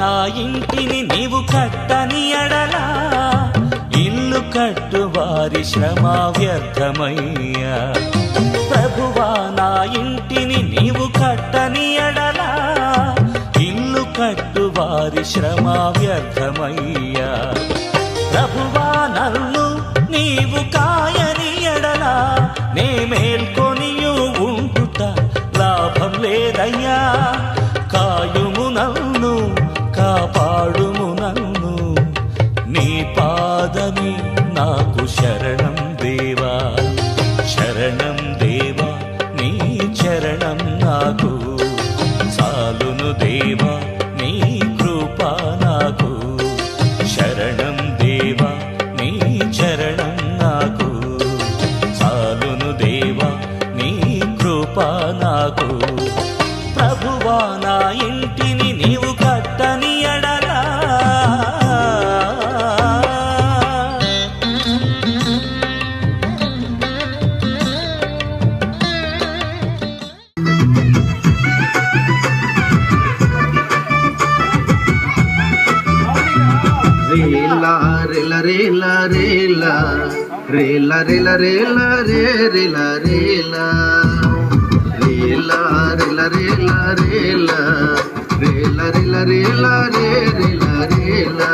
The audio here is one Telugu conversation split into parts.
నా ఇంటిని నీవు కట్టని ఎడలా ఇల్లు కట్టు వారి శ్రమ వ్యర్థమయ్యా. ప్రభువా నా ఇంటిని నీవు కట్టని ఎడలా ఇల్లు కట్టు వారి శ్రమ వ్యర్థమయ్యా. ప్రభువా నన్ను నీవు కాయని ఎడలా నే మేల్కొనియు ఉంటుట లాభం లేదయ్యా. కాయుము నన్ను కాపాడుము నన్ను నీ పాదమి నాకు శరణం దేవా. శరణం దేవా నీ చరణం నాకు చాలును దేవా నీ కృప నాకు. శరణం దేవా నీ చరణం నాకు చాలును దేవా నీ కృప నాకు. ప్రభువా నా ఇంటిని నీవు కట్టని ఎడలా రేలా రేలా రేలా రేలా రేలా రేలా రేలా రే రేలా రేలా రేలా రేలా రేలా రేలా రేలా రేలా రేలా రే రేలా రేలా రేలా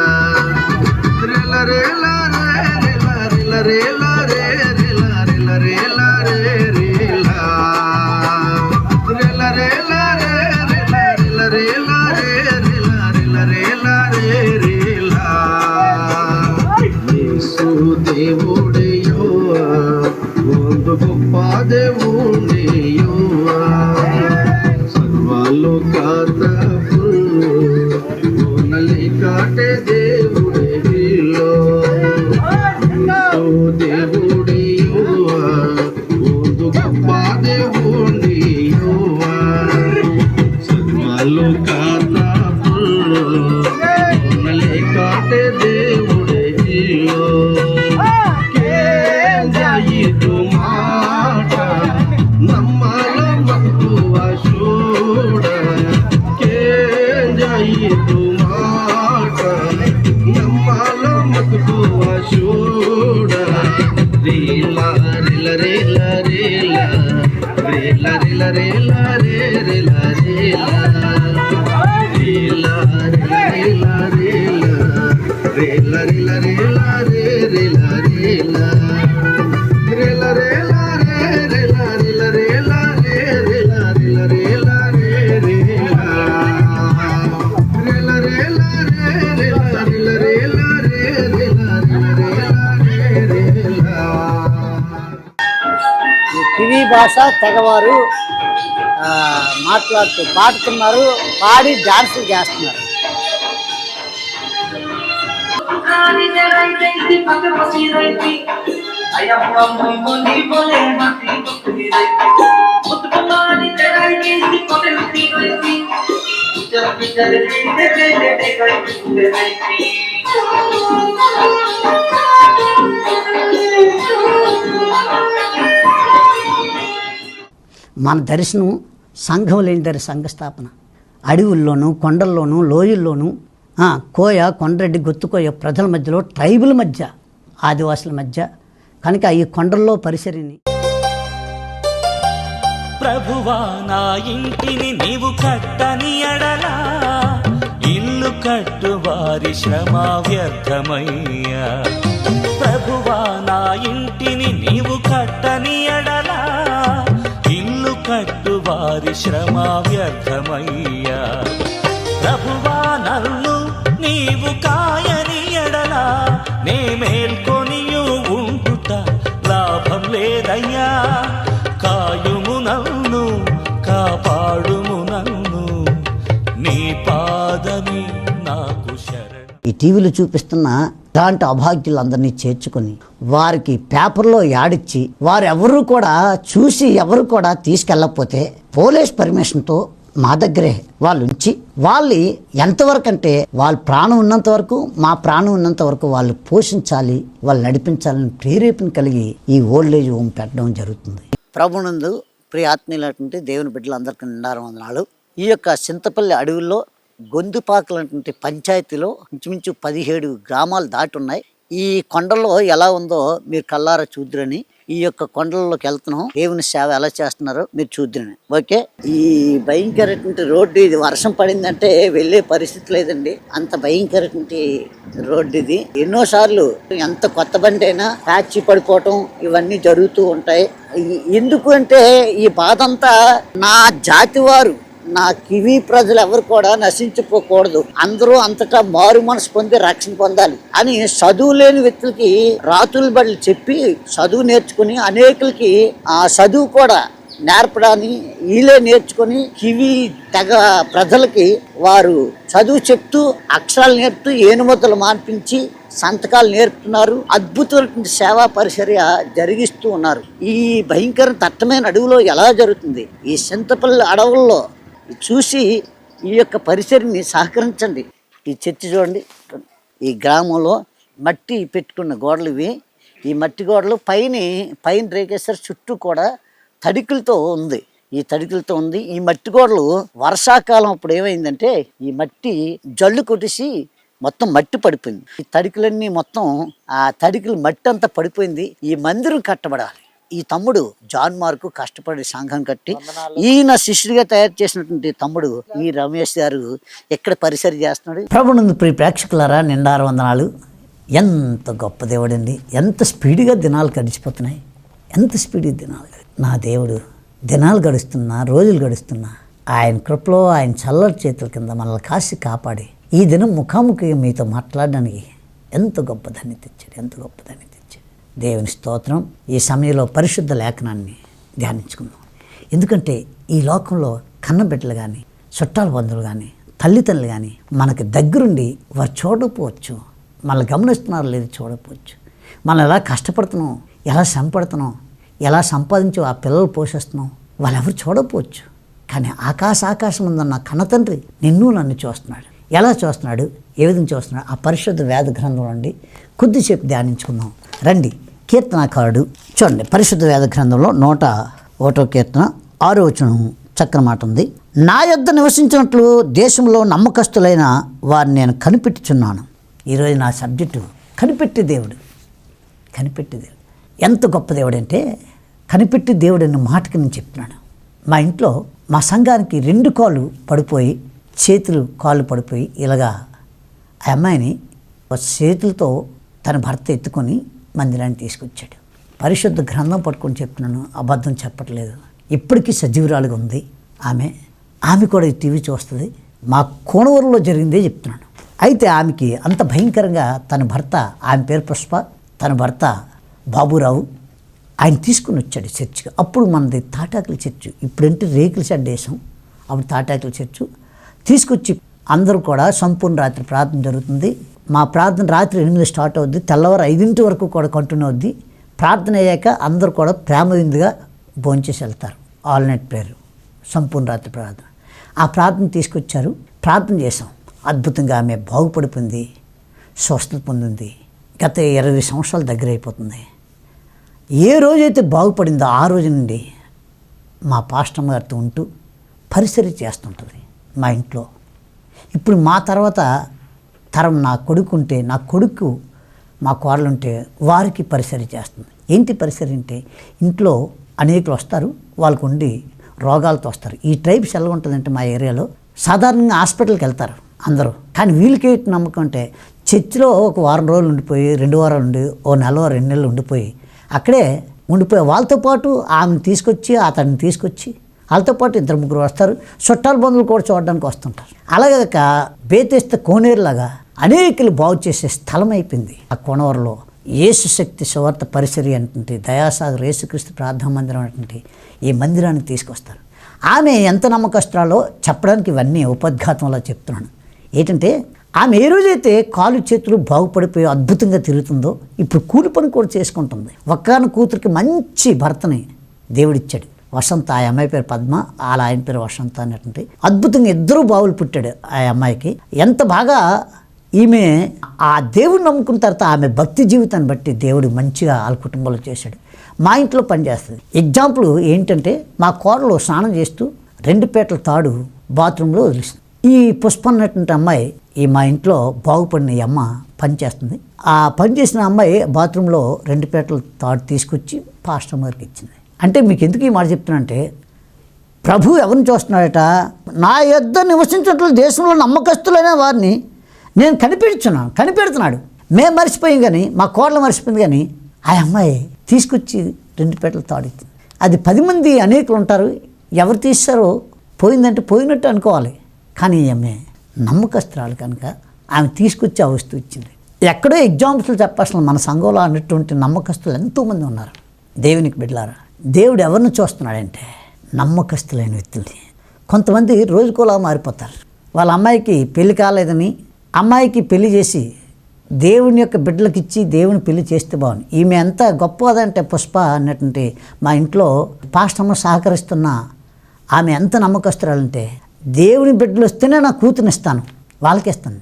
రేలా రేలా రేలా రేలా రే రేలా రేలా రేలా రే రేలా రేలా రేలా రేలా రేలా రేలా రే రేలా రేలా రేలా రే రేలా. యేసు దేవుడయ్యోవా ಒಂದು ಗొప్ప దేవుడయ్యోవా సర్వలోకాత పూర్ణలి కాటే దేవుడయ్యో. యేసు దేవుడయ్యోవా ಒಂದು గొప్ప దేవుడయ్యోవా సర్వలోకాత పూర్ణలి కాటే దేవుడయ్యో. ಇದು ಮಾಟ ನಮ್ಮಲ ಮಕ್ಕುವ ಶೂಡ ಕೇಂಜಾಯಿತು ಮಾಟ ನಮ್ಮಲ ಮಕ್ಕುವ ಶೂಡ. ರೇಲ ರೇಲ ರೇಲ ರೇಲ ರೇಲ ರೇಲ ರೇಲ ರೇ ರೇಲ ರೇಲ ರೇಲ ರೇಲ ರೇಲ ರೇಲ ರೇಲ ರೇಲ ರೇ ರೇಲ ರೇಲ ರೇಲ ರೇಲ ರೇ ರೇಲ ರೇಲ ರೇಲ ರೇ ರೇಲ ರೇಲ ರೇಲ ರೇ ರೇಲ ರೇಲ ರೇಲ ರೇ ರೇಲ ರೇಲ ರೇಲ ರೇ ರೇಲ ರೇಲ ರೇಲ ರೇ ರೇಲ. కివి భాష తెగవారు మాట్లాడుతూ పాడుతున్నారు, పాడి డాన్సులు చేస్తున్నారు. మన దర్శనం సంఘం లేని దరి సంఘస్థాపన. అడవుల్లోనూ కొండల్లోనూ లోయల్లోనూ కోయ కొండరెడ్డి గొత్తుకోయ ప్రజల మధ్యలో ట్రైబుల్ మధ్య ఆదివాసుల మధ్య కనుక ఈ కొండల్లో పరిసరిని. ప్రభువా నా ఇంటిని నీవు కట్టని ఎడలా ఇల్లు కట్టు వారి శ్రమ వ్యర్థమయ్యా. ప్రభువా నా ఇంటిని నీవు కట్టని ఎడలా ఇల్లు కట్టు వారి శ్రమ వ్యర్థమయ్యా. ప్రభువా నన్ను నీవు కాయని ఎడలా నే మేల్కొనియు ఉంటుట లాభం లేదయ్యా. కాయుము నన్ను కాపాడుము నన్ను నీ పాదమి నాకు శరణం. ఈ టీవీలో చూపిస్తున్న ఇలాంటి అభాగ్యులందరినీ చేర్చుకొని వారికి పేపర్లో యాడిచ్చి వారు ఎవరు కూడా చూసి ఎవరు కూడా తీసుకెళ్ళకపోతే పోలీస్ పర్మిషన్తో మా దగ్గరే వాళ్ళు ఉంచి వాళ్ళు ఎంతవరకు అంటే వాళ్ళ ప్రాణం ఉన్నంత వరకు మా ప్రాణం ఉన్నంత వరకు వాళ్ళు పోషించాలి, వాళ్ళు నడిపించాలని ప్రేరేపణ కలిగి ఈ ఓల్డ్ ఏజ్ హోమ్ పెట్టడం జరుగుతుంది. ప్రభునందు ప్రియ ఆత్మీయులైనటువంటి దేవుని బిడ్డలందరికీ నిండారు వందనాలు. ఈ యొక్క చింతపల్లి అడవుల్లో గొంతుపాకలు అంటే పంచాయతీలో ఇంచుమించు 17 గ్రామాలు దాటి ఉన్నాయి. ఈ కొండల్లో ఎలా ఉందో మీరు కల్లారా చూద్దురని ఈ యొక్క కొండల్లోకి వెళ్తున్నాం. దేవుని సేవ ఎలా చేస్తున్నారో మీరు చూద్దురని. ఓకే, ఈ భయంకరటువంటి రోడ్డు ఇది. వర్షం పడిందంటే వెళ్ళే పరిస్థితి లేదండి, అంత భయంకరటువంటి రోడ్డు ఇది. ఎన్నోసార్లు ఎంత కొత్త బండి అయినా ప్యాచ్ పడిపోవటం ఇవన్నీ జరుగుతూ ఉంటాయి. ఎందుకు అంటే ఈ బాధ అంతా నా జాతి వారు, నా కివి ప్రజలు ఎవరు కూడా నశించిపోకూడదు, అందరూ అంతటా మారు మనసు పొంది రక్షణ పొందాలి అని చదువు లేని వ్యక్తులకి రాతుల బడులు చెప్పి చదువు నేర్చుకుని అనేకులకి ఆ చదువు కూడా నేర్పడాన్ని వీళ్ళే నేర్చుకుని కివి తెగ ప్రజలకి వారు చదువు చెప్తూ అక్షరాలు నేర్పుతూ ఏనుమతులు మాన్పించి సంతకాలు నేర్పుతున్నారు. అద్భుతమైన సేవా పరిచర్య జరిగిస్తూ ఉన్నారు. ఈ భయంకర దట్టమైన అడవిలో ఎలా జరుగుతుంది? ఈ చింతపల్లి అడవుల్లో చూసి ఈ యొక్క పరిసరిని సహకరించండి. ఈ చర్చి చూడండి, ఈ గ్రామంలో మట్టి పెట్టుకున్న గోడలు ఇవి. ఈ మట్టి గోడలు పైన రేకేశ్వర చుట్టూ కూడా తడికలతో ఉంది. ఈ మట్టి గోడలు వర్షాకాలం అప్పుడు ఏమైందంటే ఈ మట్టి జల్లు కొట్టేసి మొత్తం మట్టి పడిపోయింది. ఈ తడికలన్నీ మొత్తం ఆ తడికలు మట్టి అంతా పడిపోయింది. ఈ మందిరం కట్టబడాలి. ఈ తమ్ముడు జాన్ మార్కు కష్టపడి సంఘం కట్టి ఈయన శిష్యుడిగా తయారు చేసినటువంటి తమ్ముడు ఈ రమేష్ గారు ఎక్కడ పరిసరి చేస్తున్నాడు. ప్రభునందు ప్రియ ప్రేక్షకులారా, నిండారు వందనాలు. ఎంత గొప్ప దేవుడండి, ఎంత స్పీడ్గా దినాలు గడిచిపోతున్నాయి, ఎంత స్పీడ్గా దినాలు. నా దేవుడు దినాలు గడుస్తున్నా, రోజులు గడుస్తున్నా ఆయన కృపలో, ఆయన చల్లటి చేతుల కింద మనల్ని కాసి కాపాడి ఈ దినం ముఖాముఖిగా మీతో మాట్లాడడానికి ఎంత గొప్ప ధన్యత ఇచ్చాడు, ఎంత గొప్ప ధన్యత ఇచ్చాడు. దేవుని స్తోత్రం. ఈ సమయంలో పరిశుద్ధ లేఖనాన్ని ధ్యానించుకుందాం. ఎందుకంటే ఈ లోకంలో కన్నబిడ్డలు కానీ, చుట్టాల బంధువులు కానీ, తల్లిదండ్రులు కానీ మనకి దగ్గరుండి వారు చూడకపోవచ్చు, మనల్ని గమనిస్తున్నారు లేదు చూడకపోవచ్చు. మనం ఎలా కష్టపడుతున్నాం, ఎలా శ్రమపడుతున్నాం, ఎలా సంపాదించో ఆ పిల్లలు పోషిస్తున్నాం, వాళ్ళెవరు చూడకపోవచ్చు. కానీ ఆకాశం ఉందన్న కన్నతండ్రి నిన్ను నన్ను చూస్తున్నాడు. ఎలా చూస్తున్నాడు, ఏ విధంగా చూస్తున్నాడు? ఆ పరిశుద్ధ వేద గ్రంథం నుండి కొద్దిసేపు ధ్యానించుకుందాం రండి. కీర్తనాకారుడు చూడండి, పరిశుద్ధ వేద గ్రంథంలో 101వ కీర్తన 6వ వచనం చక్కని మాట ఉంది. నా యొద్ద నివసించినట్లు దేశంలో నమ్మకస్తులైన వారిని నేను కనిపెట్టుచున్నాను. ఈరోజు నా సబ్జెక్టు కనిపెట్టే దేవుడు. కనిపెట్టే దేవుడు ఎంత గొప్ప దేవుడు అంటే, కనిపెట్టే దేవుడు అనే మాటకి నేను చెప్తున్నాను. మా ఇంట్లో మా సంఘానికి 2 కాళ్ళు పడిపోయి, కాళ్ళు పడిపోయి ఇలాగా ఆ అమ్మాయిని చేతులతో తన భర్త ఎత్తుకొని మందిరాన్ని తీసుకొచ్చాడు. పరిశుద్ధ గ్రంథం పట్టుకొని చెప్తున్నాను, అబద్ధం చెప్పట్లేదు. ఇప్పటికీ సజీవురాలుగా ఉంది ఆమె కూడా ఈ టీవీ చూస్తుంది. మా కోనవరంలో జరిగిందే చెప్తున్నాను. అయితే ఆమెకి అంత భయంకరంగా తన భర్త, ఆమె పేరు పుష్ప, తన భర్త బాబురావు, ఆయన తీసుకుని వచ్చాడు చర్చికి. అప్పుడు మనది తాటాకుల చర్చు, ఇప్పుడంటే రేకుల షెడ్ వేసాం, అప్పుడు తాటాకుల చర్చు తీసుకొచ్చి అందరూ కూడా సంపూర్ణ రాత్రి ప్రార్థన జరుగుతుంది. మా ప్రార్థన రాత్రి 8 స్టార్ట్ అవుద్ది, తెల్లవారు 5 వరకు కూడా కంటిన్యూ అవుద్ది. ప్రార్థన అయ్యాక అందరూ కూడా ప్రేమవిందుగా భోంచేసి వెళ్తారు. ఆల్ నైట్ ప్రేయర్, సంపూర్ణ రాత్రి ప్రార్థన. ఆ ప్రార్థన తీసుకొచ్చారు, ప్రార్థన చేసాం. అద్భుతంగా ఆమె బాగుపడిపోయింది, స్వస్థత పొందింది. గత 20 సంవత్సరాల దగ్గర అయిపోతుంది. ఏ రోజైతే బాగుపడిందో ఆ రోజు నుండి మా పాస్టర్ గారితో ఉంటూ పరిసరి చేస్తుంటుంది మా ఇంట్లో. ఇప్పుడు మా తర్వాత తరం నా కొడుకు ఉంటే, నా కొడుకు మా కోడలుంటే వారికి పరిసరి చేస్తుంది. ఏంటి పరిసరి అంటే, ఇంట్లో అనేకులు వస్తారు, వాళ్ళకు ఉండి రోగాలతో వస్తారు. ఈ ట్రైబ్స్ ఎలా ఉంటుందంటే మా ఏరియాలో సాధారణంగా హాస్పిటల్కి వెళ్తారు అందరూ. కానీ వీళ్ళకి ఏంటి నమ్మకం అంటే, చర్చిలో ఒక వారం రోజులు ఉండిపోయి, 2 వారాలు ఉండి, ఓ నెల 2 నెలలు ఉండిపోయి అక్కడే ఉండిపోయి వాళ్ళతో పాటు ఆమెను తీసుకొచ్చి, అతన్ని తీసుకొచ్చి వాళ్ళతో పాటు 2-3 వస్తారు. చుట్టాల బంధువులు కూడా చూడడానికి వస్తుంటారు. అలాగక బేతేస్తే కోనేరులాగా అనేకులు బాగు చేసే స్థలం అయిపోయింది ఆ కోనవరంలో. యేసు శక్తి సువార్త పరిసరి అంటే దయాసాగర్ యేసుక్రీస్తు ప్రార్థనా మందిరం అనేటువంటి ఈ మందిరానికి తీసుకొస్తారు. ఆమె ఎంత నమ్మకస్తురాలో చెప్పడానికి ఇవన్నీ ఉపద్ఘాతంలో చెప్తున్నాను. ఏంటంటే ఆమె ఏ రోజైతే కాలు చేతులు బాగుపడిపోయి అద్భుతంగా తిరుగుతుందో, ఇప్పుడు కూలి పని కూడా చేసుకుంటుంది. ఒక్కగాని కూతురికి మంచి భర్తని దేవుడిచ్చాడు, వసంత. ఆ అమ్మాయి పేరు పద్మ, ఆయన పేరు వసంత అనేటువంటి అద్భుతంగా 2 బావులు పుట్టాడు ఆ అమ్మాయికి. ఎంత బాగా ఈమె ఆ దేవుడిని నమ్ముకున్న తర్వాత ఆమె భక్తి జీవితాన్ని బట్టి దేవుడు మంచిగా వాళ్ళ కుటుంబంలో చేశాడు. మా ఇంట్లో పనిచేస్తుంది. ఎగ్జాంపుల్ ఏంటంటే, మా కోడలు స్నానం చేస్తూ 2 పేటల తాడు బాత్రూంలో వదిలిస్తుంది. ఈ పుష్ప అన్నటువంటి అమ్మాయి మా ఇంట్లో బాగుపడిన ఈ అమ్మ పనిచేస్తుంది. ఆ పని చేసిన అమ్మాయి బాత్రూంలో 2 పేటలు తాడు తీసుకొచ్చి పాస్టర్ గారికి ఇచ్చింది. అంటే మీకు ఎందుకు ఈ మాట చెప్తున్నానంటే, ప్రభు ఎవరిని చూస్తున్నాడట, నా యొద్ద నివసించినట్లు దేశంలో నమ్మకస్తులైన వారిని నేను కనిపెడుతున్నాడు. మేము మర్చిపోయాం కానీ, మా కోడలు మర్చిపోయింది కానీ, ఆ అమ్మాయి తీసుకొచ్చి 2 పేటలు తాడుతుంది. అది 10 మంది అనేకులు ఉంటారు, ఎవరు తీస్తారో పోయిందంటే పోయినట్టు అనుకోవాలి. కానీ ఈ అమ్మాయి నమ్మకస్తురాలు కనుక ఆమె తీసుకొచ్చి ఆ వస్తువు ఇచ్చింది. ఎక్కడో ఎగ్జాంపుల్ చెప్పాల్సిన మన సంఘంలో అన్నటువంటి నమ్మకస్తులు ఎంతోమంది ఉన్నారు. దేవునికి బిడ్డలారా, దేవుడు ఎవరిని చూస్తున్నాడంటే నమ్మకస్తులైన వ్యక్తుల్ని. కొంతమంది రోజుకోలా మారిపోతారు. వాళ్ళ అమ్మాయికి పెళ్లి కాలేదని అమ్మాయికి పెళ్లి చేసి దేవుని యొక్క బిడ్డలకు ఇచ్చి దేవుని పెళ్లి చేస్తే బాగుంది. ఈమె ఎంత గొప్పదంటే పుష్ప అన్నటువంటి మా ఇంట్లో పాస్టమ్మ సహకరిస్తున్న ఆమె ఎంత నమ్మకస్తురాలంటే, దేవుని బిడ్డలు వస్తేనే నా కూతురునిస్తాను, వాళ్ళకి ఇస్తాను.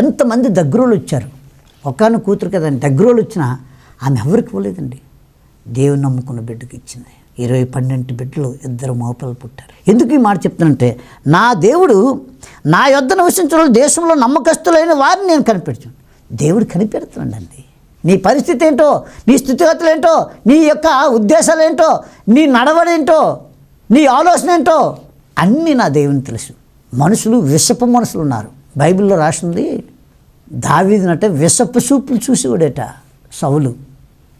ఎంతమంది దగ్గరోళ్ళు వచ్చారు, ఒక్కను కూతురు కదండి, దగ్గరోళ్ళు వచ్చినా ఆమె ఎవరికి ఇవ్వలేదండి, దేవుని నమ్ముకున్న బిడ్డకి ఇచ్చింది. 12 బిడ్డలు 2 మగపిల్లలు పుట్టారు. ఎందుకు ఈ మాట చెప్తానంటే, నా దేవుడు నా యొద్ద నివసించిన దేశంలో నమ్మకస్తులైన వారిని నేను కనిపెడుతాను. దేవుడు కనిపెడుతున్నాడండి. నీ పరిస్థితి ఏంటో, నీ స్థితిగతులు ఏంటో, నీ యొక్క ఉద్దేశాలు ఏంటో, నీ నడవడేంటో, నీ ఆలోచన ఏంటో అన్నీ నా దేవుని తెలుసు. మనుషులు విషపు మనుషులు ఉన్నారు. బైబిల్లో రాసింది, దావీదునట విషపు చూపులు చూసేవాడట సౌలు.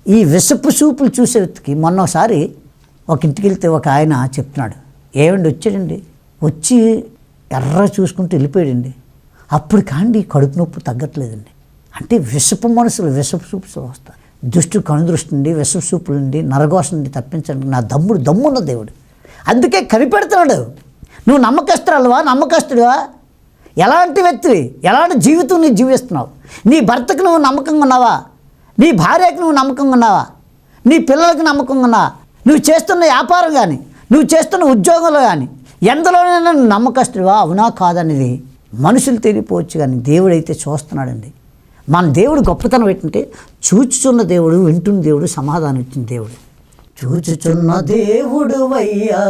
ఈ విషపు చూపులు చూసే వ్యక్తికి మొన్నసారి ఒక ఇంటికి వెళ్తే ఒక ఆయన చెప్తున్నాడు, ఏమండి వచ్చాడండి, వచ్చి ఎర్ర చూసుకుంటూ వెళ్ళిపోయాడండి. అప్పుడు కాండి కడుపు నొప్పి తగ్గట్లేదండి. అంటే విషపు మనుషులు విషపు చూపులు వస్తారు. దుష్టు కనుదృష్టి నుండి, విషపు చూపుల నుండి, నరఘోష నుండి తప్పించండి నా దమ్మున్న దేవుడు. అందుకే కనిపెడుతున్నాడు. నువ్వు నమ్మకస్తురాలువా, నమ్మకస్తుడివా, ఎలాంటి వ్యక్తివి, ఎలాంటి జీవితం నీ జీవిస్తున్నావు, నీ భర్తకు నువ్వు నమ్మకంగా ఉన్నావా, నీ భార్యకు నువ్వు నమ్మకంగా ఉన్నావా, నీ పిల్లలకు నమ్మకంగా ఉన్నావా, నువ్వు చేస్తున్న వ్యాపారం కానీ, నువ్వు చేస్తున్న ఉద్యోగంలో కానీ ఎంతలోనైనా నువ్వు నమ్మకస్తుడివా అవునా కాదనేది మనుషులు తెలియపోవచ్చు, కానీ దేవుడైతే చూస్తున్నాడండి. మన దేవుడు గొప్పతనం ఏంటంటే, చూచుచున్న దేవుడు, వింటున్న దేవుడు, సమాధానం ఇచ్చిన దేవుడు. చూచుచున్న దేవుడు వయ్యా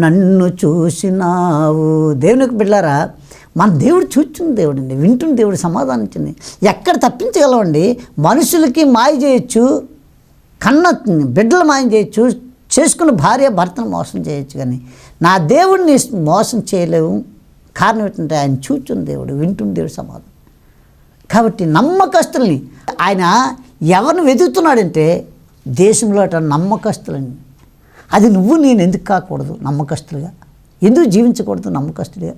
నన్ను చూసినావు. దేవునికి బిడ్డలారా, మన దేవుడు చూచున్న దేవుడు అండి, వింటున్న దేవుడు, సమాధానం ఇచ్చింది. ఎక్కడ తప్పించగలవండి? మనుషులకి మాయ చేయొచ్చు, కన్న బిడ్డలు మాయం చేయొచ్చు, చేసుకున్న భార్య భర్తను మోసం చేయొచ్చు, కానీ నా దేవుడిని మోసం చేయలేవు. కారణం ఏంటంటే ఆయన చూచున్న దేవుడు, వింటున్న దేవుడు, సమాధానం. కాబట్టి నమ్మకస్తుల్ని ఆయన ఎవరిని వెతుకుతున్నాడంటే దేశంలో అట నమ్మకస్తులని. అది నువ్వు నేను ఎందుకు కాకూడదు నమ్మకస్తులుగా, ఎందుకు జీవించకూడదు నమ్మకస్తుడిగా?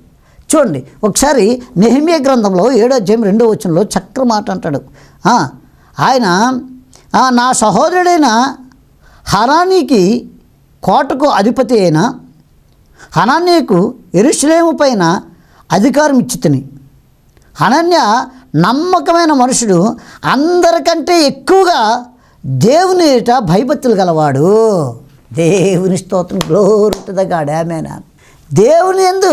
చూడండి, ఒకసారి నెహెమ్యా గ్రంథంలో 7వ అధ్యాయం 2వ వచనంలో చక్ర మాట అంటాడు. ఆయన నా సహోదరుడైన హనానీకి కోటకు అధిపతి అయిన హనన్యాకు యెరూషలేము పైన అధికారం ఇచ్చితిని. హనన్య నమ్మకమైన మనుషుడు, అందరికంటే ఎక్కువగా దేవుని ఎదుట భయభక్తులు గలవాడు. దేవుని స్తోత్రం, గ్లోరీ టు ద గాడ్, ఆమేన్. దేవుని యందు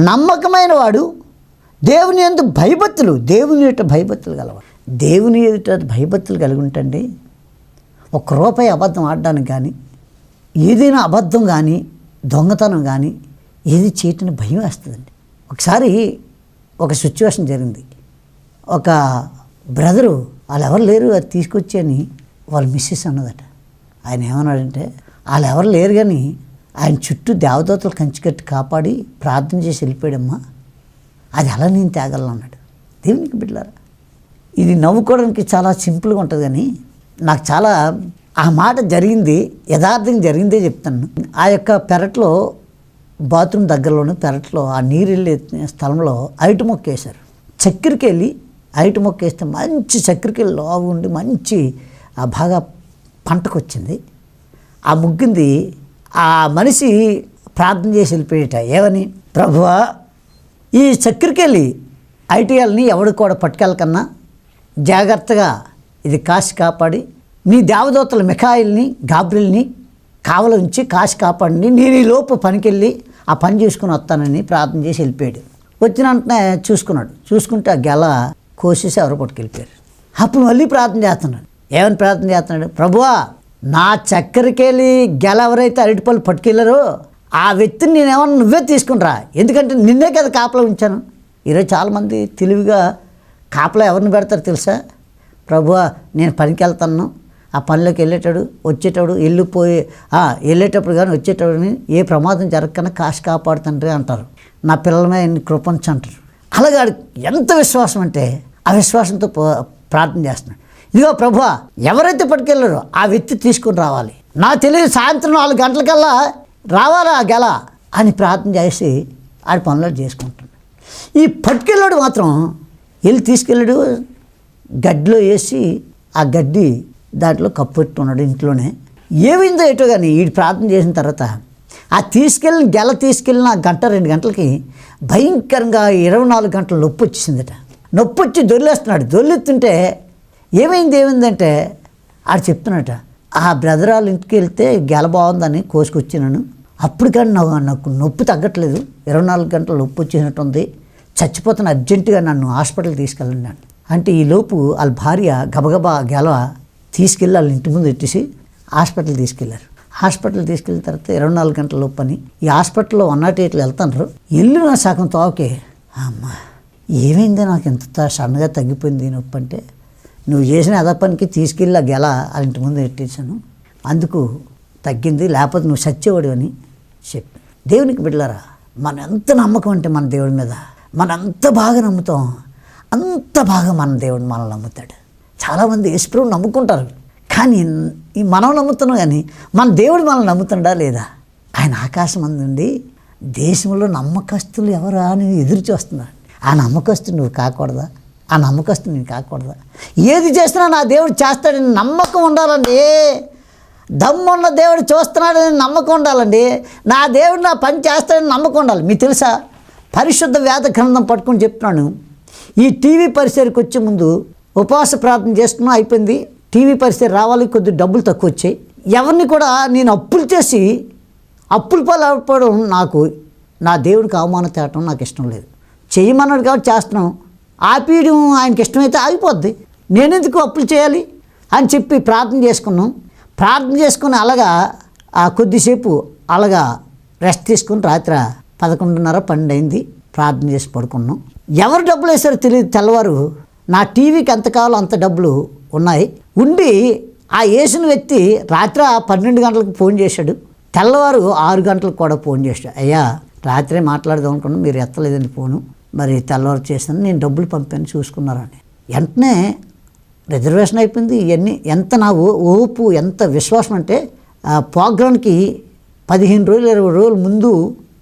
నమ్మకమైన వాడు, దేవుని యందు భయభక్తులు, దేవుని ఎదుట భయభక్తులు గలవాడు. దేవుని ఎదుట భయభక్తులు కలిగి ఉంటండి, ₹1 అబద్ధం ఆడడానికి కానీ, ఏదైనా అబద్ధం కానీ, దొంగతనం కానీ ఏది చేయటని భయం వేస్తుందండి. ఒకసారి ఒక సిచ్యువేషన్ జరిగింది. ఒక బ్రదరు వాళ్ళు ఎవరు లేరు, అది తీసుకొచ్చి అని వాళ్ళ మిస్సెస్ అన్నదట. ఆయన ఏమన్నాడంటే, వాళ్ళు ఎవరు లేరు కానీ ఆయన చుట్టూ దేవదూతలు కంచికట్టి కాపాడి ప్రార్థన చేసి వెళ్ళిపోయాడమ్మా, అది అలా నేను తేగలను అన్నాడు. దేవునికి బిడ్డలారా, ఇది నవ్వుకోవడానికి చాలా సింపుల్గా ఉంటుంది, కానీ నాకు చాలా ఆ మాట జరిగింది, యథార్థంగా జరిగిందే చెప్తాను. ఆ యొక్క పెరట్లో, బాత్రూమ్ దగ్గరలోనే పెరట్లో ఆ నీరు వెళ్ళే స్థలంలో అరటి మొక్క వేశారు. చక్కెరకి వెళ్ళి అరటి మొక్క వేస్తే మంచి చక్కెరకి లావు ఉండి మంచి బాగా పంటకు వచ్చింది. ఆ ముగ్గింది. ఆ మనిషి ప్రార్థన చేసి వెళ్ళిపోయేట, ఏమని, ప్రభువా ఈ చక్కెరకి వెళ్ళి ఐటీఎల్ని ఎవడు కూడా పట్టుకెళ్ళకన్నా జాగ్రత్తగా ఇది కాసి కాపాడి, నీ దేవదూతల మిఖాయిల్ని గాబ్రియల్ని కావల ఉంచి కాసి కాపాడి, నేను ఈ లోపు పనికెళ్ళి ఆ పని చేసుకుని వస్తానని ప్రార్థన చేసి వెళ్ళిపోయాడు. వచ్చిన వెంటనే చూసుకుంటే ఆ గెల కోసేసి ఎవరు పట్టుకెళ్ళిపోయారు. అప్పుడు మళ్ళీ ప్రార్థన చేస్తున్నాడు. ఏమని ప్రార్థన చేస్తున్నాడు, ప్రభువా నా చక్కెరకెళ్ళి గెల ఎవరైతే అరటిపళ్ళు పట్టుకెళ్ళారో ఆ వ్యక్తిని నేనేమన్నా నువ్వే తీసుకునిరా, ఎందుకంటే నిన్నే కదా కాపలా ఉంచాను. ఈరోజు చాలామంది తెలివిగా కాపలా ఎవరిని పెడతారు తెలుసా? ప్రభువా నేను పనికి వెళ్తాను, ఆ పనిలోకి వచ్చేటప్పుడు వెళ్ళేటప్పుడు కానీ వచ్చేటప్పుడు ఏ ప్రమాదం జరగకుండా కాశి కాపాడుతండ్రి అంటారు. నా పిల్లల మీద ఎన్ని కృపంచు అంటారు. అలాగే ఎంత విశ్వాసం అంటే ఆ విశ్వాసంతో ప్రార్థన చేస్తున్నాడు. ఇదిగో ప్రభువా ఎవరైతే పట్టుకెళ్ళారో ఆ వ్యక్తి తీసుకుని రావాలి, నా తెలియదు సాయంత్రం 4 గంటలకల్లా రావాలా ఆ గెల అని ప్రార్థన చేసి ఆడి పనులు చేసుకుంటాడు. ఈ పట్టుకెళ్ళాడు మాత్రం వెళ్ళి తీసుకెళ్ళాడు, గడ్డిలో వేసి ఆ గడ్డి దాంట్లో కప్పు పెట్టుకున్నాడు ఇంట్లోనే. ఏమైందో ఏటో కానీ వీడు ప్రార్థన చేసిన తర్వాత ఆ గెల తీసుకెళ్ళిన 1-2 గంటలకి భయంకరంగా 24 గంటల నొప్పి వచ్చేసిందట. నొప్పి వచ్చి దొర్లేస్తున్నాడు. దొర్లెత్తుంటే ఏమైందంటే ఆడు చెప్తున్నట, ఆ బ్రదర్ వాళ్ళ ఇంటికి వెళ్తే గెల బాగుందని కోసుకొచ్చినాను, అప్పుడు కానీ నాకు నొప్పి తగ్గట్లేదు, 24 గంటల నొప్పి వచ్చేసినట్టుంది, చచ్చిపోతాను, అర్జెంటుగా నన్ను హాస్పిటల్కి తీసుకెళ్ళండి అంటే ఈ లోపు వాళ్ళ భార్య గబగబా గెల తీసుకెళ్ళి వాళ్ళ ఇంటి ముందు పెట్టేసి హాస్పిటల్ తీసుకెళ్లారు. హాస్పిటల్ తీసుకెళ్ళిన తర్వాత 24 గంటల లోపు అని ఈ హాస్పిటల్లో 108 వెళ్తాను. వెళ్ళిన సగం తోకే అమ్మ ఏమైంది నాకు ఇంత సన్నగా తగ్గిపోయింది నొప్పి అంటే, నువ్వు చేసిన అదే పనికి తీసుకెళ్ళి ఆ గెల వాళ్ళ ఇంటి ముందు పెట్టేశాను, అందుకు తగ్గింది, లేకపోతే నువ్వు సచ్చేవాడు అని చెప్పి. దేవునికి బిడ్డలారా, మన ఎంత నమ్మకం అంటే మన దేవుడి మీద మనం ఎంత బాగా నమ్ముతాం, అంత బాగా మన దేవుడు మనల్ని నమ్ముతాడు. చాలామంది యేసుప్రభువు నమ్ముకుంటారు, కానీ మనం నమ్ముతున్నాం, కానీ మన దేవుడు మనల్ని నమ్ముతుండా లేదా? ఆయన ఆకాశం అందుండి దేశంలో నమ్మకస్తులు ఎవరా అని ఎదురు చూస్తున్నాడు. ఆ నమ్మకస్తులు నువ్వు కాకూడదా? ఆ నమ్మకస్తులు నేను కాకూడదా? ఏది చేసినా నా దేవుడు చేస్తాడని నమ్మకం ఉండాలండి. దమ్మున్న దేవుడు చూస్తున్నాడని నమ్మకం ఉండాలండి. నా దేవుడు నా పని చేస్తాడని నమ్మకం ఉండాలి. మీకు తెలుసా, పరిశుద్ధ వేద గ్రంథం పట్టుకొని చెప్తున్నాను, ఈ టీవీ పరిసరికి వచ్చే ముందు ఉపవాస ప్రార్థన చేసుకున్నా అయిపోయింది, టీవీ పరిసరి రావాలి, కొద్ది డబ్బులు తక్కువ వచ్చాయి, ఎవరిని కూడా నేను అప్పులు చేసి అప్పులు పాలవడం నాకు, నా దేవుడికి అవమానం తేవటం నాకు ఇష్టం లేదు. చేయమన్నాడు కాబట్టి చేస్తున్నాం, ఆపేయడం ఆయనకి ఇష్టమైతే ఆగిపోద్ది, నేనెందుకు అప్పులు చేయాలి అని చెప్పి ప్రార్థన చేసుకున్నాం. ప్రార్థన చేసుకుని అలాగా కొద్దిసేపు అలాగా రెస్ట్ తీసుకుని రాత్రి 11:30-12 అయింది, ప్రార్థన చేసి పడుకున్నాం. ఎవరు డబ్బులు వేసారో తెలియదు. తెల్లవారు నా టీవీకి ఎంత కావాలో అంత డబ్బులు ఉన్నాయి ఉండి ఆ వేసిన వ్యక్తి రాత్రి 12 గంటలకు ఫోన్ చేశాడు, తెల్లవారు 6 గంటలకు కూడా ఫోన్ చేశాడు. అయ్యా రాత్రే మాట్లాడదాం అనుకున్నాను, మీరు ఎత్తలేదండి ఫోను, మరి తెల్లవారు చేశాను, నేను డబ్బులు పంపాను చూసుకున్నారని. వెంటనే రిజర్వేషన్ అయిపోయింది. ఇవన్నీ ఎంత నా ఓపు, ఎంత విశ్వాసం అంటే ప్రోగ్రామ్కి 15 రోజులు 20 రోజుల ముందు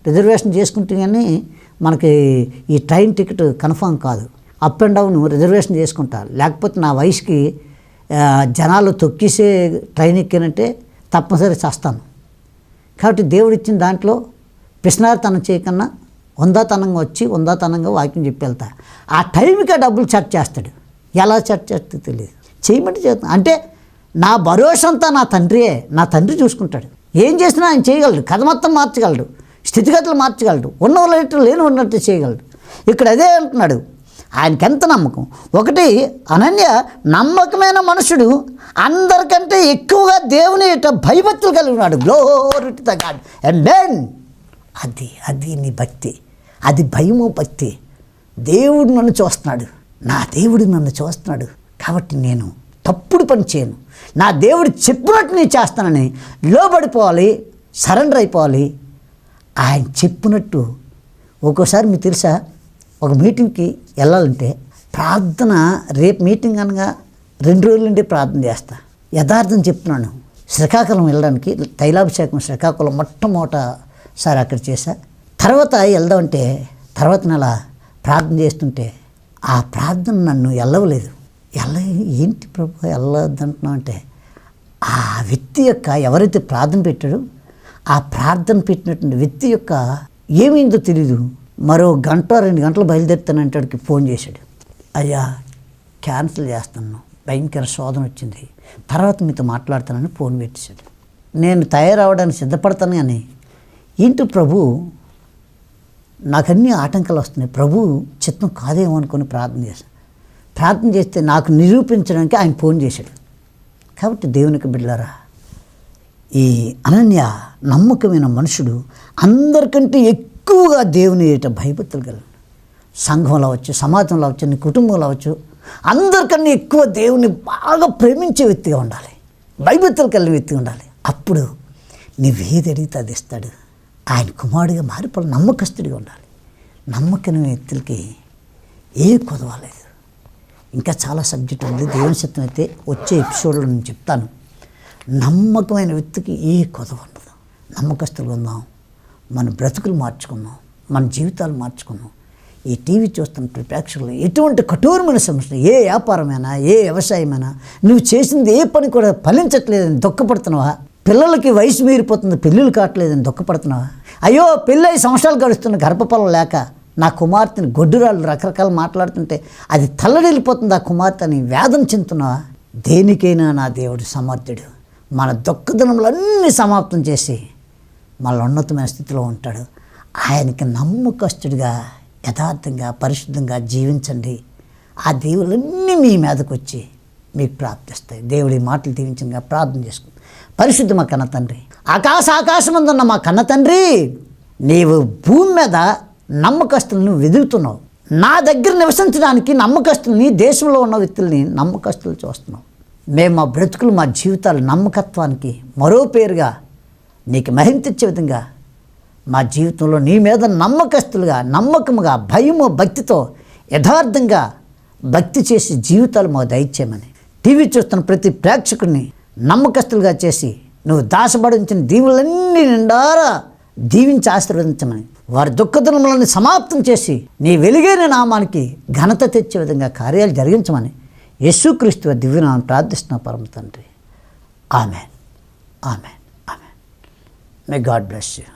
రిజర్వేషన్ చేసుకుంటే కానీ మనకి ఈ ట్రైన్ టికెట్ కన్ఫామ్ కాదు. అప్ అండ్ డౌన్ రిజర్వేషన్ చేసుకుంటా, లేకపోతే నా వయసుకి జనాలు తొక్కిసే ట్రైన్ ఎక్కానంటే తప్పనిసరి చేస్తాను. కాబట్టి దేవుడు ఇచ్చిన దాంట్లో పిసినారితనం చేయకన్నా ఉందాతనంగా వచ్చి ఉందాతనంగా వాక్యం చెప్పి వెళ్తా. ఆ టైంకి ఆ డబ్బులు చర్చ చేస్తాడు. ఎలా చర్చ చేస్తే తెలియదు, చేయమంటే చేస్తాను. అంటే నా భరోసా అంతా నా తండ్రియే, నా తండ్రి చూసుకుంటాడు. ఏం చేసినా ఆయన చేయగలడు, కథ మొత్తం మార్చగలడు, స్థితిగతులు మార్చగలడు, ఉన్నట్టు లేని ఉన్నట్టు చేయగలడు. ఇక్కడ అదే అంటున్నాడు, ఆయనకి ఎంత నమ్మకం. ఒకటి, అనన్య నమ్మకమైన మనుషుడు అందరికంటే ఎక్కువగా దేవుని భయభక్తులు కలిగి ఉన్నాడు. Glory to the god. Amen. అది నీ భక్తి, అది భయము భక్తి. దేవుడు నన్ను చూస్తున్నాడు, నా దేవుడు నన్ను చూస్తున్నాడు, కాబట్టి నేను తప్పుడు పని చేయను, నా దేవుడు చెప్పినట్టు నేను చేస్తానని లోబడిపోవాలి, సరెండర్ అయిపోవాలి. ఆయన చెప్పినట్టు ఒక్కోసారి మీకు తెలుసా, ఒక మీటింగ్కి వెళ్ళాలంటే ప్రార్థన, రేపు మీటింగ్ అనగా 2 రోజుల నుండి ప్రార్థన చేస్తా. యథార్థం చెప్తున్నాను. శ్రీకాకుళం వెళ్ళడానికి తైలాభిషేకం శ్రీకాకుళం మొట్టమొదటిసారి అక్కడ చేశా. తర్వాత వెళ్దామంటే తర్వాత నెల ప్రార్థన చేస్తుంటే ఆ ప్రార్థన నన్ను వెళ్ళవలేదు. ఏంటి ప్రభు వెళ్ళొద్దంటున్నావు అంటే, ఆ వ్యక్తి యొక్క ఎవరైతే ప్రార్థన పెట్టాడో ఆ ప్రార్థన పెట్టినటువంటి వ్యక్తి యొక్క ఏమైందో తెలీదు, మరో 1-2 గంటలు బయలుదేరుతానంటాడికి ఫోన్ చేశాడు. అయ్యా క్యాన్సిల్ చేస్తున్నాను, భయంకర శోధన వచ్చింది, తర్వాత మీతో మాట్లాడతానని ఫోన్ పెట్టేశాడు. నేను తయారవడానికి సిద్ధపడతాను కానీ ఏంటి ప్రభు నాకన్నీ ఆటంకాలు వస్తున్నాయి, ప్రభు చిత్తం కాదేమో అనుకుని ప్రార్థన చేశాను. ప్రార్థన చేస్తే నాకు నిరూపించడానికి ఆయన ఫోన్ చేశాడు. కాబట్టి దేవునికి బిడ్డలారా, ఈ అనన్య నమ్మకమైన మనుషుడు అందరికంటే ఎక్కువగా దేవుని ఏట భయభక్తులు కలిగి సంఘంలో అవచ్చు, సమాజంలో అవచ్చు, నీ కుటుంబంలో అవచ్చు, అందరికన్నా ఎక్కువ దేవుని బాగా ప్రేమించే వ్యక్తిగా ఉండాలి, భయభక్తులు కలిగిన వ్యక్తిగా ఉండాలి. అప్పుడు నువ్వేది అడిగితే అది ఇస్తాడు. ఆయన కుమారుడిగా మారిపోవాలి, నమ్మకస్తుడిగా ఉండాలి. నమ్మకమైన వ్యక్తులకి ఏ కొదవలేదు. ఇంకా చాలా సబ్జెక్ట్ ఉంది, దేవుని చిత్తం అయితే వచ్చే ఎపిసోడ్లో నేను చెప్తాను. నమ్మకమైన వ్యక్తికి ఏ కొదవ ఉండదు. నమ్మకస్తులుగా ఉందాం, మన బ్రతుకులు మార్చుకుందాం, మన జీవితాలు మార్చుకుందాం. ఈ టీవీ చూస్తున్న ప్రేక్షకులు ఎటువంటి కఠోరమైన సమస్యలు, ఏ వ్యాపారమైనా, ఏ వ్యవసాయమైనా, నువ్వు చేసింది ఏ పని కూడా ఫలించట్లేదని దుఃఖపడుతున్నావా? పిల్లలకి వయసు మీరిపోతుంది, పెళ్ళిళ్ళు కావట్లేదని దుఃఖపడుతున్నావా? అయ్యో పెళ్ళి 5 సంవత్సరాలు గడుస్తున్న గర్భఫలం లేక నా కుమార్తెని గొడ్డురాళ్ళు రకరకాలు మాట్లాడుతుంటే అది తల్లడిల్లిపోతుంది ఆ కుమార్తె అని వేదన చెందుతున్నావా? దేనికైనా నా దేవుడు సమర్థుడు. మన దుఃఖదినములన్నీ సమాప్తం చేసి మన ఉన్నతమైన స్థితిలో ఉంటాడు. ఆయనకి నమ్మకస్తుడిగా, యథార్థంగా, పరిశుద్ధంగా జీవించండి. ఆ దేవుళ్ళన్నీ మీ మీదకి వచ్చి మీకు ప్రాప్తిస్తాయి. దేవుడి మాటలు దీవించగా ప్రార్థన చేసుకుంది. పరిశుద్ధ మా కన్న తండ్రి, ఆకాశమందున్న మా కన్న తండ్రి, నీవు భూమి మీద నమ్మకస్తులను వెదుగుతున్నావు. నా దగ్గర నివసించడానికి నమ్మకస్తుల్ని, దేశంలో ఉన్న వ్యక్తుల్ని నమ్మకస్తులు చూస్తున్నావు. మేము మా బ్రతుకులు, మా జీవితాలు నమ్మకత్వానికి మరో పేరుగా నీకు మహిమ తెచ్చే విధంగా మా జీవితంలో నీ మీద నమ్మకస్తులుగా, నమ్మకముగా, భయము, భక్తితో, యథార్థంగా భక్తి చేసి జీవితాలు మాకు దయచేయమని టీవీ చూస్తున్న ప్రతి ప్రేక్షకుడిని నమ్మకస్తులుగా చేసి నువ్వు దాసపడించిన దీవులన్నీ నిండారా దీవించి ఆశీర్వదించమని, వారి దుఃఖదినములను సమాప్తం చేసి నీ వెలుగైన నామానికి ఘనత తెచ్చే విధంగా కార్యాలు జరిగించమని యేసుక్రీస్తు దివ్యనామమున ప్రార్థిస్తున్న పరమ తండ్రి. Amen, amen, amen. May God bless you.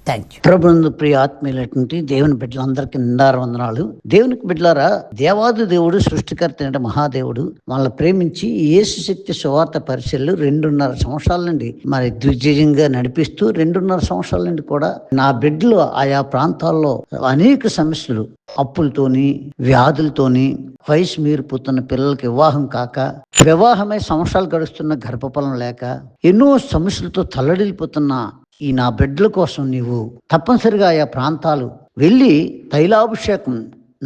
Thank you. ప్రభునందు ప్రియ ఆత్మీయులైనటువంటి దేవుని బిడ్డలందరికీ నిండారు వందనాలు. దేవునికి బిడ్డలారా, దేవాది దేవుడు, సృష్టికర్త అయిన మహాదేవుడు మనల్ని ప్రేమించి యేసు శక్తి సువార్త పరిచయలు 2.5 సంవత్సరాల నుండి మరి దిగ్విజయంగా నడిపిస్తూ 2.5 సంవత్సరాల నుండి కూడా నా బిడ్డలు ఆయా ప్రాంతాల్లో అనేక సమస్యలు, అప్పులతోని, వ్యాధులతోని, వయసు మీరిపోతున్న పిల్లలకి వివాహం కాక, వివాహమై సంవత్సరాలు గడుస్తున్న గర్భఫలం లేక, ఎన్నో సమస్యలతో తల్లడిల్లిపోతున్న ఈ నా బిడ్డల కోసం నీవు తప్పనిసరిగా ఆయా ప్రాంతాలు వెళ్ళి తైలాభిషేకం,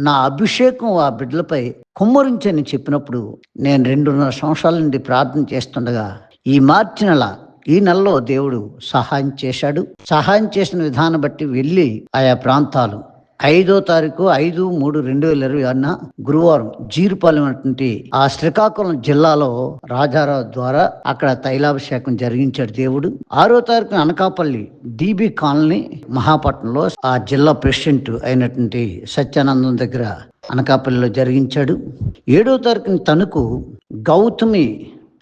నా అభిషేకం ఆ బిడ్డలపై కుమ్మరించని చెప్పినప్పుడు నేను 2.5 సంవత్సరాల నుండి ప్రార్థన చేస్తుండగా ఈ మార్చి నెల, ఈ నెలలో దేవుడు సహాయం చేశాడు. సహాయం చేసిన విధానం బట్టి వెళ్ళి ఆయా ప్రాంతాలు 5వ తారీఖు 5/3/2026 గురువారం జీరుపాలెం అటువంటి ఆ శ్రీకాకుళం జిల్లాలో రాజారావు ద్వారా అక్కడ తైలాభిషేకం జరిగించాడు దేవుడు. 6వ తారీఖున అనకాపల్లి DB కాలనీ మహాపట్నంలో ఆ జిల్లా ప్రెసిడెంట్ అయినటువంటి సత్యానందం దగ్గర అనకాపల్లిలో జరిగించాడు. 7వ తారీఖున తణుకు గౌతమి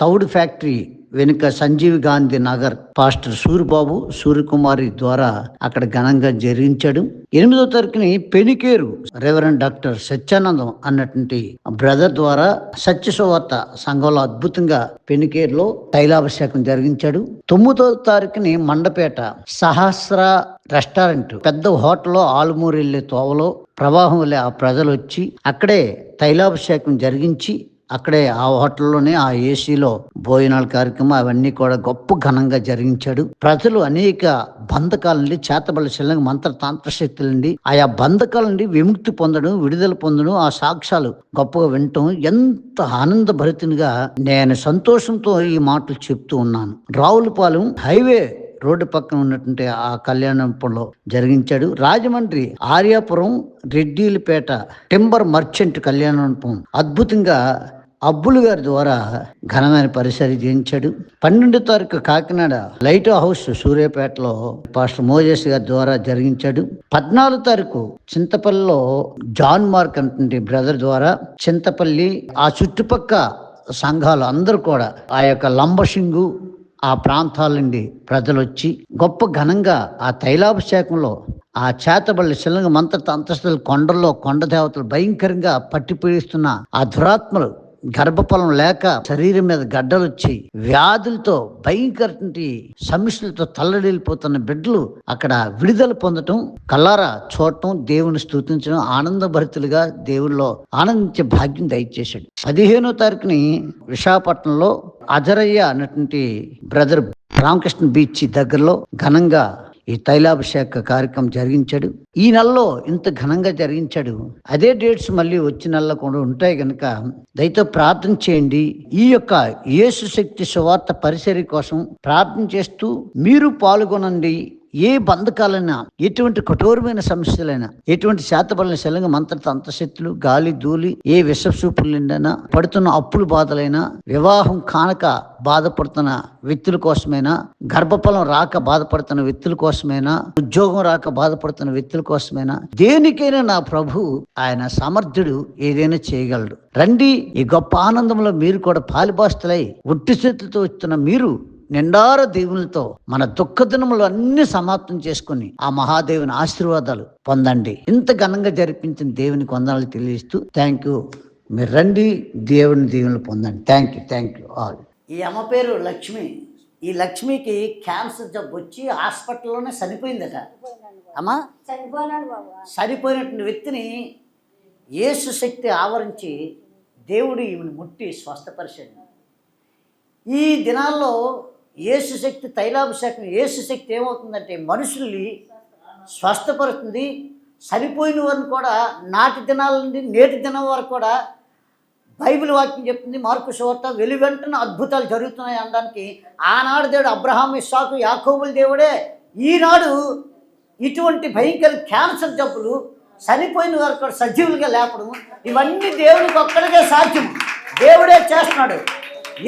తౌడు ఫ్యాక్టరీ వెనుక సంజీవ్ గాంధీ నగర్ పాస్టర్ సూరిబాబు, సూర్యకుమారి ద్వారా అక్కడ ఘనంగా జరిగించాడు. 8వ తారీఖుని పెనికేరు రెవరెండ్ డాక్టర్ సత్యానందం అన్నటువంటి బ్రదర్ ద్వారా సత్యసువార్త సంఘంలో అద్భుతంగా పెనికేరులో తైలాభిషేకం జరిగించాడు. 9వ తారీఖుని మండపేట సహస్ర రెస్టారెంట్ పెద్ద హోటల్లో ఆలుమూరు వెళ్ళే తోవలో ప్రవాహం వల్లే ఆ ప్రజలు వచ్చి అక్కడే తైలాభిషేకం జరిగించి అక్కడే ఆ హోటల్లోనే ఆ ఏసీలో భోజనాల కార్యక్రమం అవన్నీ కూడా గొప్ప ఘనంగా జరిగించాడు. ప్రజలు అనేక బంధకాల నుండి, చేతబడి శిలంగా మంత్ర తాంత్ర శక్తుల నుండి, ఆయా బంధకాల నుండి విముక్తి పొందడం, విడుదల పొందడం, ఆ సాక్ష్యాలు గొప్పగా వినటం ఎంత ఆనందభరితంగా నేను సంతోషంతో ఈ మాటలు చెప్తూ ఉన్నాను. రావులపాలెం హైవే రోడ్డు పక్కన ఉన్నటువంటి ఆ కళ్యాణంలో జరిగించాడు. రాజమండ్రి ఆర్యాపురం రెడ్డిలపేట టింబర్ మర్చెంట్ కళ్యాణం అద్భుతంగా అబ్బులు గారి ద్వారా ఘనమైన పరిసరి చేయించాడు. 12వ తారీఖు కాకినాడ లైట్ హౌస్ సూర్యాపేటలో పాస్టర్ మోజేస్ గారి ద్వారా జరిగించాడు. 14వ తారీఖు చింతపల్లిలో జాన్ మార్క్ అంటే బ్రదర్ ద్వారా చింతపల్లి ఆ చుట్టుపక్క సంఘాలు అందరూ కూడా ఆ యొక్క లంబసింగు ఆ ప్రాంతాల నుండి ప్రజలు వచ్చి గొప్ప ఘనంగా ఆ తైలాభిషేకంలో ఆ చేతబడి శిలంగ మంత్ర అంతస్తుల కొండల్లో కొండ దేవతలు భయంకరంగా పట్టి పీడిస్తున్న ఆ దురాత్మలు, గర్భఫలం లేక శరీరం మీద గడ్డలు వచ్చి వ్యాధులతో భయంకర సమస్యలతో తల్లడిల్లిపోతున్న బిడ్డలు అక్కడ విడుదల పొందటం, కల్లారా చూడటం, దేవుని స్తుతించడం, ఆనందభరితులుగా దేవుళ్ళలో ఆనందించే భాగ్యం దయచేశాడు. 15వ తారీఖుని విశాఖపట్నంలో అజరయ్య అన్నటువంటి బ్రదర్ రామకృష్ణ బీచ్ దగ్గరలో ఘనంగా ఈ తైలాభిషేక కార్యక్రమం జరిగించాడు. ఈ నెలలో ఇంత ఘనంగా జరిగించాడు. అదే డేట్స్ మళ్ళీ వచ్చే నెలలో కూడా ఉంటాయి కనుక దయతో ప్రార్థన చేయండి. ఈ యొక్క యేసు శక్తి సువార్త పరిచర్య కోసం ప్రార్థన చేస్తూ మీరు పాల్గొనండి. ఏ బంధకాలైనా, ఎటువంటి కఠోరమైన సమస్యలైనా, ఎటువంటి శాతబలిన శలంగ మంత్ర తంత్రశక్తులు, గాలి ధూళి, ఏ విషసూపులు నిండైనా, పడుతున్న అప్పుల బాధలైనా, వివాహం కానక బాధపడుతున్న వ్యక్తుల కోసమైనా, గర్భఫలం రాక బాధపడుతున్న వ్యక్తుల కోసమైనా, ఉద్యోగం రాక బాధపడుతున్న వ్యక్తుల కోసమైనా, దేనికైనా నా ప్రభు ఆయన సమర్థుడు, ఏదైనా చేయగలడు. రండి, ఈ గొప్ప ఆనందంలో మీరు కూడా పాలిభాస్తులై ఒట్టి చేతులతో వస్తున్న మీరు నిండార దేవునితో మన దుఃఖ దినములు అన్ని సమాప్తం చేసుకుని ఆ మహాదేవుని ఆశీర్వాదాలు పొందండి. ఇంత ఘనంగా జరిపించిన దేవునికి వందనాలు తెలియజేస్తూ థ్యాంక్ యూ. మీరు రండి, దేవుని దీవెనలు పొందండి. Thank you all. ఈ అమ్మ పేరు లక్ష్మి. ఈ లక్ష్మికి క్యాన్సర్ జబ్బు వచ్చి హాస్పిటల్లోనే చనిపోయిందట. అమ్మా, చనిపోయినటువంటి వ్యక్తిని యేసు శక్తి ఆవరించి దేవుడు ఈమెను ముట్టి స్వస్థపరిచాడు. ఈ దినాల్లో యేసు శక్తి తైలాభిషేకం, యేసు శక్తి ఏమవుతుందంటే మనుషుల్ని స్వస్థపరుస్తుంది. చనిపోయిన వారిని కూడా నాటి దినాల నుండి నేటి దినం వరకు కూడా బైబిల్ వాక్యం చెప్తుంది. మార్కు సువార్త వెలువెంటనే అద్భుతాలు జరుగుతున్నాయి అనడానికి ఆనాడు దేవుడు అబ్రహాం, ఇస్సాకు, యాకోబుల దేవుడే ఈనాడు ఇటువంటి భయంకర క్యాన్సర్ జబ్బులు చనిపోయిన వారు కూడా సజీవులుగా లేపడం, ఇవన్నీ దేవునికి ఒక్కడికే సాధ్యం. దేవుడే చేస్తున్నాడు.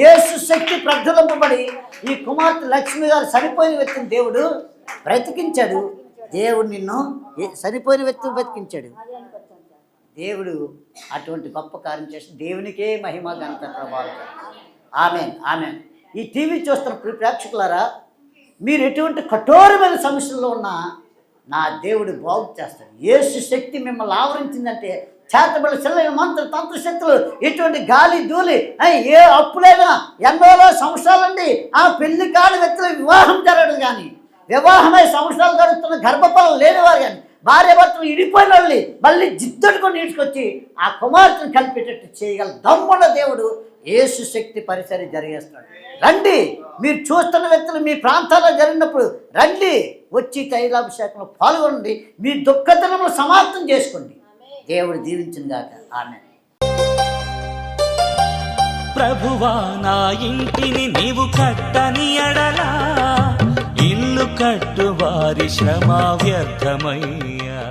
యేసు శక్తి ప్రజ్వలింపబడి ఈ కుమార్తె లక్ష్మి గారు చనిపోయిన వ్యక్తిని దేవుడు బ్రతికించాడు. దేవుడు నిన్ను చనిపోయిన వ్యక్తిని బ్రతికించాడు. దేవుడు అటువంటి గొప్ప కార్యం చేసి దేవునికే మహిమ ఘనత ప్రభావం. ఆమేన్. ఈ టీవీ చూస్తున్న ప్రేక్షకులారా, మీరు ఎటువంటి కఠోరమైన సమస్యల్లో ఉన్నా నా దేవుడు బాగు చేస్తాడు. యేసు శక్తి మిమ్మల్ని ఆవరించిందంటే చేతబడి చెల్లైన మంత్ర తంత్రశక్తులు, ఎటువంటి గాలి ధూళి, ఏ అప్పులైనా 80 సంవత్సరాలండి ఆ పెళ్లి కాని వ్యక్తులు వివాహం జరగడం కానీ, వివాహమై సంవత్సరాలు జరుగుతున్న గర్భఫలం లేనివారు కానీ, భార్య భర్తలు ఇడిపోయిన వాళ్ళని మళ్ళీ జిద్దడుకొని నీడ్చుకొచ్చి ఆ కుమార్తెను కలిపేటట్టు చేయగల దమ్మున్న దేవుడు యేసు శక్తి పరిచర్య జరిగేస్తున్నాడు. రండి, మీరు చూస్తున్న వ్యక్తులు మీ ప్రాంతాల్లో జరిగినప్పుడు రండి, వచ్చి తైలాభిషేకంలో పాల్గొనండి. మీ దుఃఖ దినములు సమాప్తం చేసుకోండి. దేవుడు దీవించిన గాక. ఆమేన్. ప్రభువా, నా ఇంటిని నీవు కట్టని ఎడలా ఇల్లు కట్టు వారి శ్రమ వ్యర్థమయ్యా.